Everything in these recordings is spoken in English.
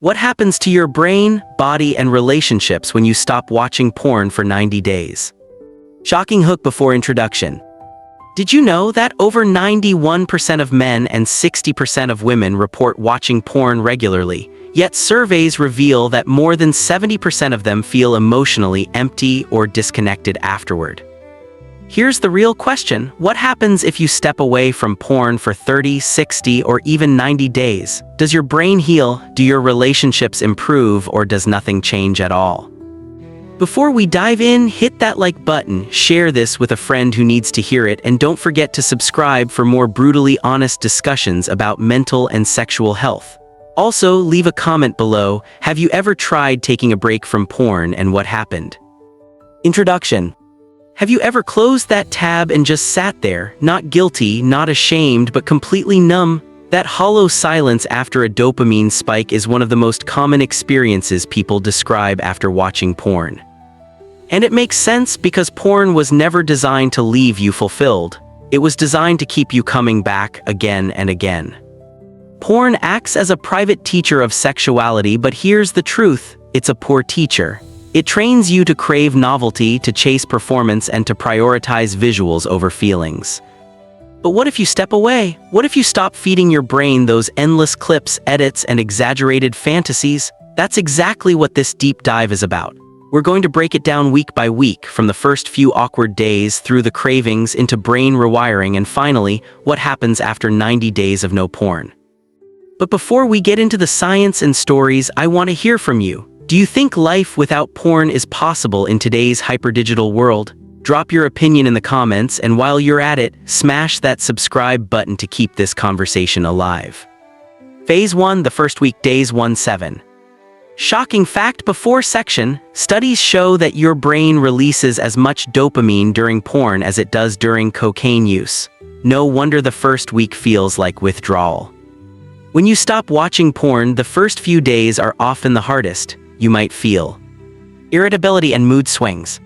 What happens to your brain, body, and relationships when you stop watching porn for 90 days? Shocking hook before introduction. Did you know that over 91% of men and 60% of women report watching porn regularly, yet surveys reveal that more than 70% of them feel emotionally empty or disconnected afterward? Here's the real question: what happens if you step away from porn for 30, 60, or even 90 days? Does your brain heal? Do your relationships improve, or does nothing change at all? Before we dive in, hit that like button, share this with a friend who needs to hear it, and don't forget to subscribe for more brutally honest discussions about mental and sexual health. Also, leave a comment below. Have you ever tried taking a break from porn, and what happened? Introduction. Have you ever closed that tab and just sat there, not guilty, not ashamed, but completely numb? That hollow silence after a dopamine spike is one of the most common experiences people describe after watching porn. And it makes sense, because porn was never designed to leave you fulfilled. It was designed to keep you coming back again and again. Porn acts as a private teacher of sexuality, but here's the truth: it's a poor teacher. It trains you to crave novelty, to chase performance, and to prioritize visuals over feelings. But what if you step away? What if you stop feeding your brain those endless clips, edits, and exaggerated fantasies? That's exactly what this deep dive is about. We're going to break it down week by week, from the first few awkward days through the cravings into brain rewiring, and finally, what happens after 90 days of no porn. But before we get into the science and stories, I want to hear from you. Do you think life without porn is possible in today's hyperdigital world? Drop your opinion in the comments, and while you're at it, smash that subscribe button to keep this conversation alive. Phase 1, the first week, days 1-7. Shocking fact before section: studies show that your brain releases as much dopamine during porn as it does during cocaine use. No wonder the first week feels like withdrawal. When you stop watching porn, the first few days are often the hardest. You might feel irritability and mood swings,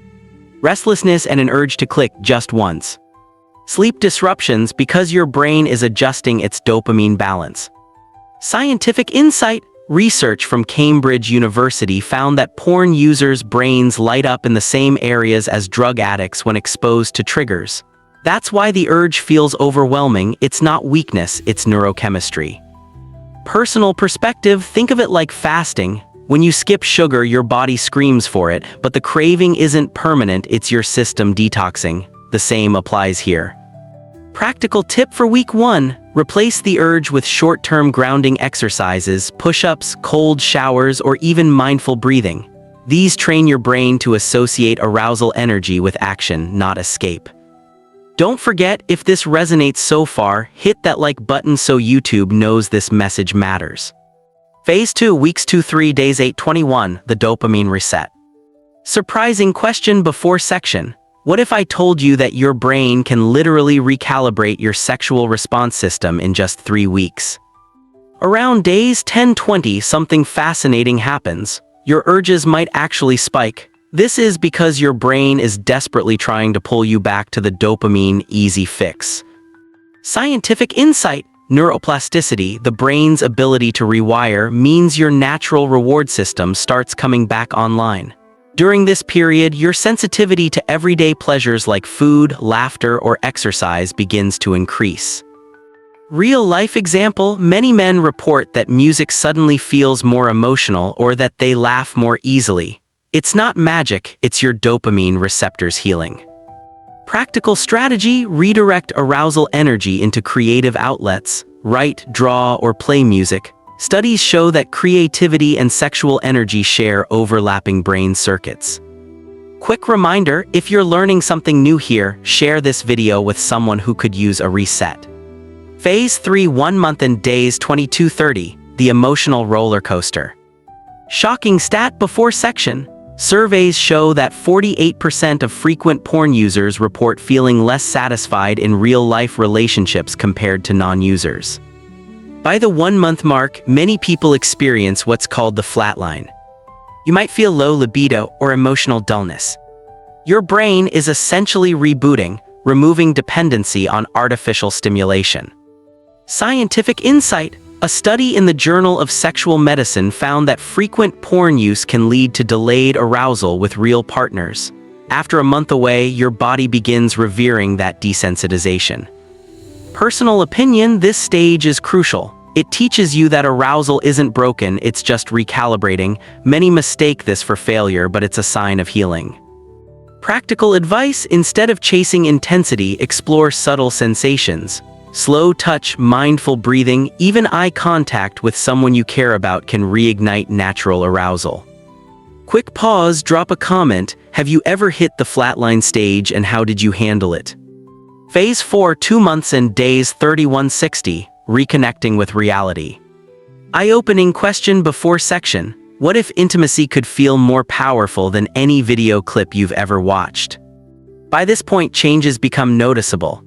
restlessness, and an urge to click just once. Sleep disruptions, because your brain is adjusting its dopamine balance. Scientific insight: research from Cambridge University found that porn users' brains light up in the same areas as drug addicts when exposed to triggers. That's why the urge feels overwhelming. It's not weakness, it's neurochemistry. Personal perspective: think of it like fasting. When you skip sugar, your body screams for it, but the craving isn't permanent, it's your system detoxing. The same applies here. Practical tip for week 1: replace the urge with short-term grounding exercises, push-ups, cold showers, or even mindful breathing. These train your brain to associate arousal energy with action, not escape. Don't forget, if this resonates so far, hit that like button so YouTube knows this message matters. Phase 2, weeks 2-3, days 8-21, the dopamine reset. Surprising question before section: what if I told you that your brain can literally recalibrate your sexual response system in just 3 weeks? Around days 10-20, something fascinating happens. Your urges might actually spike. This is because your brain is desperately trying to pull you back to the dopamine easy fix. Scientific insight: neuroplasticity, the brain's ability to rewire, means your natural reward system starts coming back online. During this period, your sensitivity to everyday pleasures like food, laughter, or exercise begins to increase. Real-life example: many men report that music suddenly feels more emotional, or that they laugh more easily. It's not magic, it's your dopamine receptors healing. Practical strategy: redirect arousal energy into creative outlets. Write, draw, or play music. Studies show that creativity and sexual energy share overlapping brain circuits. Quick reminder: if you're learning something new here, share this video with someone who could use a reset. Phase 3, 1 month and days 22-30, the emotional roller coaster. Shocking stat before section: surveys show that 48% of frequent porn users report feeling less satisfied in real-life relationships compared to non-users. By the 1-month mark, many people experience what's called the flatline. You might feel low libido or emotional dullness. Your brain is essentially rebooting, removing dependency on artificial stimulation. Scientific insight: A study in the Journal of Sexual Medicine found that frequent porn use can lead to delayed arousal with real partners. After a month away, your body begins revering that desensitization. Personal opinion, this stage is crucial. It teaches you that arousal isn't broken, it's just recalibrating. Many mistake this for failure, but it's a sign of healing. Practical advice: instead of chasing intensity, explore subtle sensations. Slow touch, mindful breathing, even eye contact with someone you care about can reignite natural arousal. Quick pause, drop a comment. Have you ever hit the flatline stage, and how did you handle it? Phase 4, 2 months and days 3160, reconnecting with reality. Eye-opening question before section. What if intimacy could feel more powerful than any video clip you've ever watched? By this point, changes become noticeable.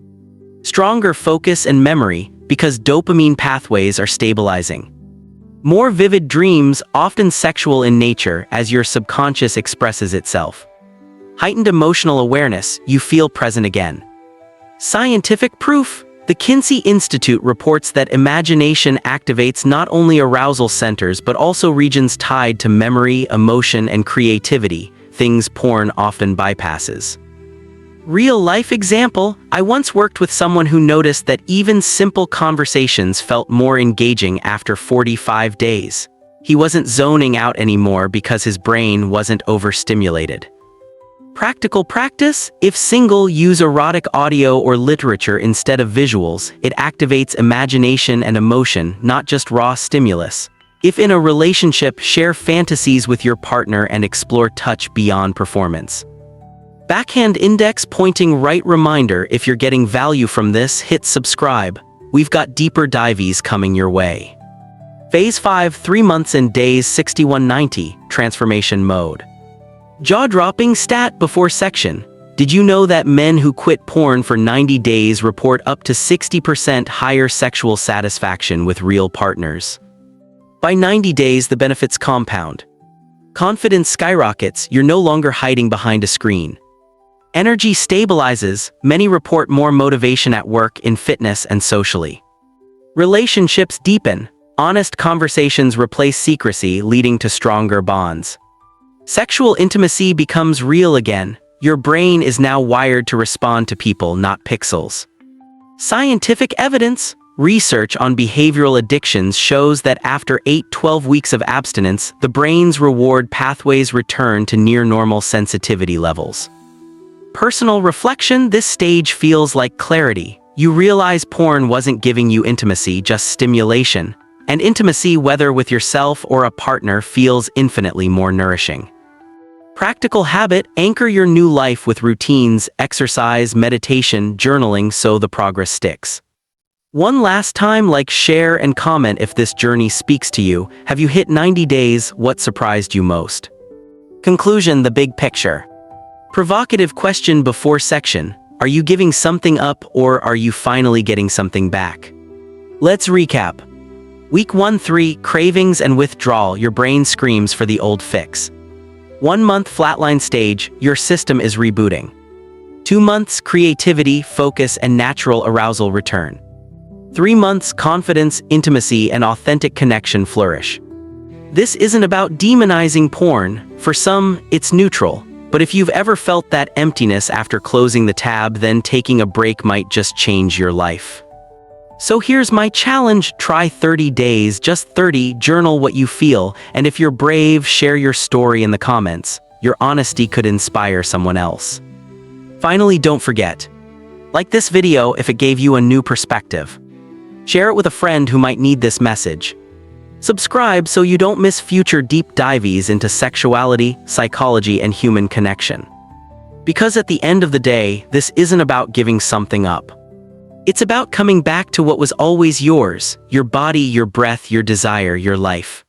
Stronger focus and memory, because dopamine pathways are stabilizing. More vivid dreams, often sexual in nature, as your subconscious expresses itself. Heightened emotional awareness, you feel present again. Scientific proof. The Kinsey Institute reports that imagination activates not only arousal centers but also regions tied to memory, emotion, and creativity, things porn often bypasses. Real-life example: I once worked with someone who noticed that even simple conversations felt more engaging after 45 days. He wasn't zoning out anymore because his brain wasn't overstimulated. Practical practice: if single, use erotic audio or literature instead of visuals. It activates imagination and emotion, not just raw stimulus. If in a relationship, share fantasies with your partner and explore touch beyond performance. Backhand index pointing right reminder: if you're getting value from this, hit subscribe. We've got deeper dives coming your way. Phase 5, 3 months and days 6190, transformation mode. Jaw-dropping stat before section. Did you know that men who quit porn for 90 days report up to 60% higher sexual satisfaction with real partners? By 90 days, the benefits compound. Confidence skyrockets, you're no longer hiding behind a screen. Energy stabilizes, many report more motivation at work, in fitness, and socially. Relationships deepen, honest conversations replace secrecy, leading to stronger bonds. Sexual intimacy becomes real again. Your brain is now wired to respond to people, not pixels. Scientific evidence. Research on behavioral addictions shows that after 8-12 weeks of abstinence, the brain's reward pathways return to near-normal sensitivity levels. Personal reflection: this stage feels like clarity. You realize porn wasn't giving you intimacy, just stimulation. And intimacy, whether with yourself or a partner, feels infinitely more nourishing. Practical habit: anchor your new life with routines, exercise, meditation, journaling, so the progress sticks. One last time, like, share, and comment if this journey speaks to you. Have you hit 90 days? What surprised you most? Conclusion: the big picture. Provocative question before section. Are you giving something up, or are you finally getting something back? Let's recap. Week 1, 3, cravings and withdrawal. Your brain screams for the old fix. 1 month, flatline stage, your system is rebooting. 2 months, creativity, focus, and natural arousal return. 3 months, confidence, intimacy, and authentic connection flourish. This isn't about demonizing porn. For some, it's neutral. But if you've ever felt that emptiness after closing the tab, then taking a break might just change your life. So here's my challenge: try 30 days, just 30, journal what you feel, and if you're brave, share your story in the comments. Your honesty could inspire someone else. Finally, don't forget, like this video if it gave you a new perspective. Share it with a friend who might need this message. Subscribe so you don't miss future deep dives into sexuality, psychology, and human connection. Because at the end of the day, this isn't about giving something up. It's about coming back to what was always yours: your body, your breath, your desire, your life.